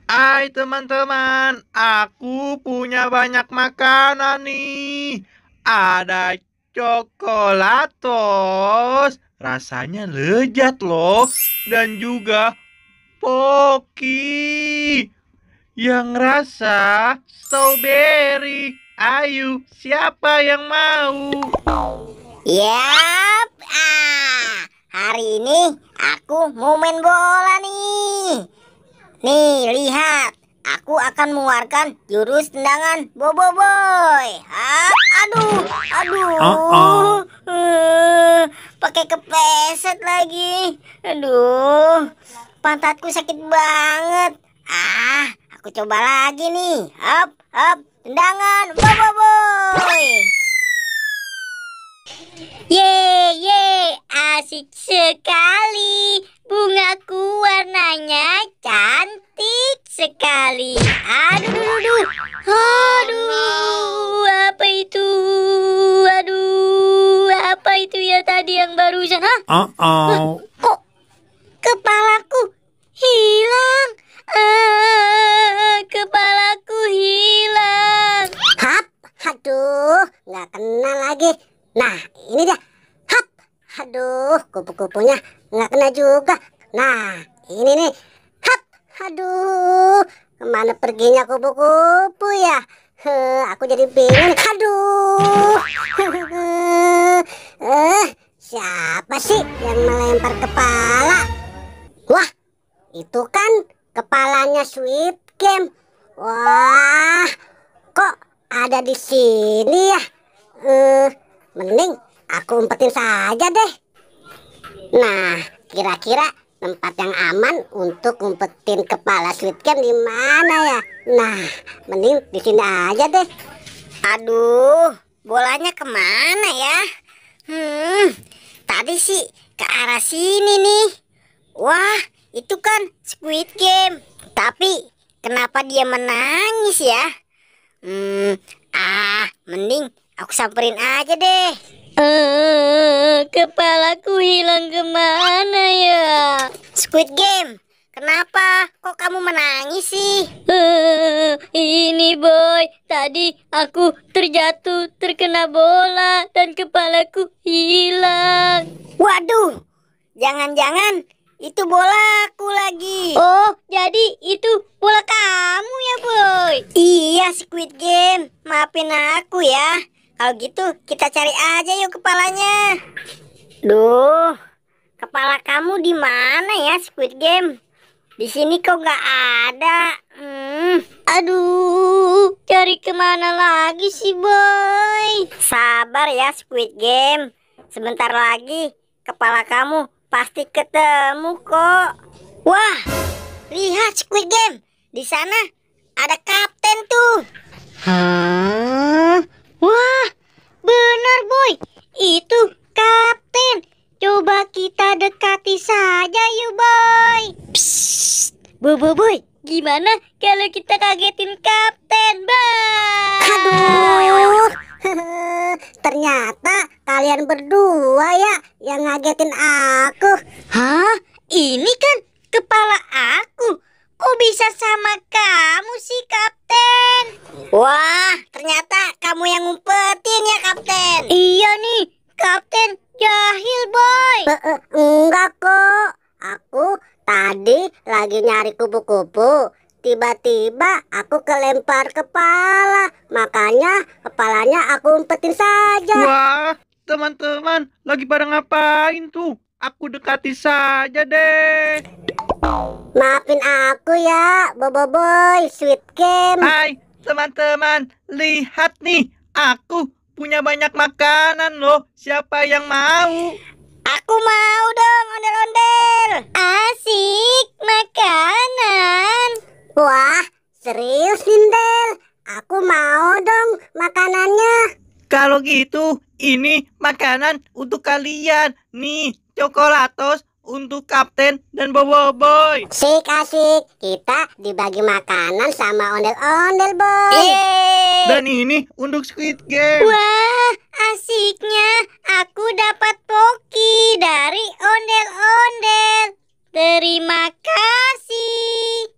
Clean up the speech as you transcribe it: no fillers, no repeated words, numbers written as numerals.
Hai teman-teman, aku punya banyak makanan nih. Ada coklatos, rasanya lezat loh. Dan juga Poki yang rasa strawberry. Ayo, siapa yang mau? Yap, hari ini aku mau main bola nih. Nih, lihat. Aku akan mengeluarkan jurus tendangan Boboiboy. Aduh, aduh. Pakai kepleset lagi. Aduh, pantatku sakit banget. Aku coba lagi nih. Hap, hap, tendangan Boboiboy. Ye, asik sekali. Bungaku warnanya cantik sekali. Aduh, apa itu? Aduh, apa itu ya tadi yang barusan? Hah? Kok kepalaku hilang? Kepalaku hilang. Hap, aduh, nggak kena lagi. Nah, ini dia. Hap, aduh, kupu-kupunya nggak kena juga. Nah, ini nih. Hap, aduh, kemana perginya kupu-kupu ya? Aku jadi bingung. Aduh, siapa sih yang melempar kepala? Wah, itu kan kepalanya Squid Game. Wah, kok ada di sini ya? Mending aku umpetin saja deh. Nah, kira-kira tempat yang aman untuk umpetin kepala Squid Game di mana ya? Nah, mending di sini aja deh. Aduh, bolanya kemana ya? Tadi sih ke arah sini nih. Wah, itu kan Squid Game. Tapi kenapa dia menangis ya? Mending aku samperin aja deh. Kepalaku hilang kemana ya? Squid Game, kenapa kok kamu menangis sih? Ini boy, tadi aku terjatuh terkena bola dan kepalaku hilang. Waduh, jangan-jangan itu bolaku lagi. Oh, jadi itu bola kamu ya boy? Iya Squid Game, maafin aku ya. Kalau gitu kita cari aja yuk kepalanya. Duh, kepala kamu di mana ya Squid Game? Di sini kok nggak ada. Aduh, cari kemana lagi sih boy? Sabar ya Squid Game. Sebentar lagi kepala kamu pasti ketemu kok. Wah, lihat Squid Game. Di sana ada kapten tuh. Wah, benar boy. Itu kapten. Coba kita dekati saja yuk boy. Psst, boy. Gimana kalau kita kagetin kapten, boy? Aduh, ternyata kalian berdua ya yang ngagetin aku. Hah? Ini kan kepala aku. Kok bisa sama kamu sih, Kapten? Wah, ternyata kamu yang ngumpetin ya, Kapten. Iya nih, Kapten jahil, boy. Enggak kok. Aku tadi lagi nyari kupu-kupu. Tiba-tiba aku kelempar kepala. Makanya kepalanya aku umpetin saja. Wah, teman-teman, lagi pada ngapain tuh? Aku dekati saja deh. Maafin aku ya, Boboiboy, Squid Game. Hai teman-teman, lihat nih, aku punya banyak makanan loh. Siapa yang mau? Aku mau dong, ondel-ondel. Asik, makanan. Wah, serius Lindel? Aku mau dong makanannya. Kalau gitu, ini makanan untuk kalian. Nih, coklatos untuk Kapten dan Boboiboy. Sik, asik. Kita dibagi makanan sama ondel-ondel, boy. Yeay. Dan ini untuk Squid Game. Wah, asiknya. Aku dapat Poki dari ondel-ondel. Terima kasih.